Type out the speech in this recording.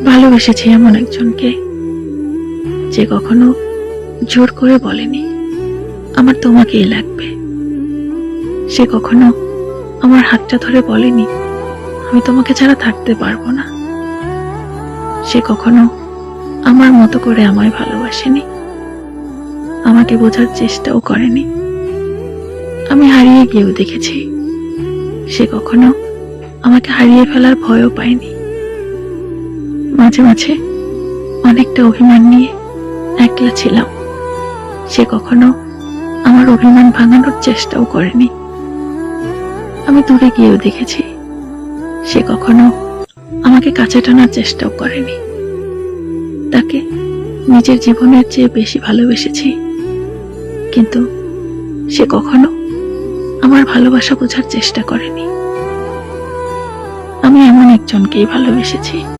ভালোবেসেছি এমন একজনকে যে কখনো জোর করে বলেনি আমার তোমাকেই লাগবে। সে কখনো আমার হাতটা ধরে বলেনি আমি তোমাকে ছাড়া থাকতে পারবো না। সে কখনো আমার মতো করে আমায় ভালোবাসেনি, আমাকে বোঝার চেষ্টাও করেনি। আমি হারিয়ে গিয়েও দেখেছি সে কখনো আমাকে হারিয়ে ফেলার ভয়ও পায়নি। মাঝে মাঝে অনেকটা অভিমান নিয়ে একলা ছিলাম, সে কখনো আমার অভিমান ভাঙানোর চেষ্টাও করেনি। আমি দূরে গিয়েও দেখেছি সে কখনো আমাকে কাছে টানার চেষ্টাও করেনি। তাকে নিজের জীবনের চেয়ে বেশি ভালোবেসেছি, কিন্তু সে কখনো আমার ভালোবাসা বোঝার চেষ্টা করেনি। আমি এমন একজনকেই ভালোবেসেছি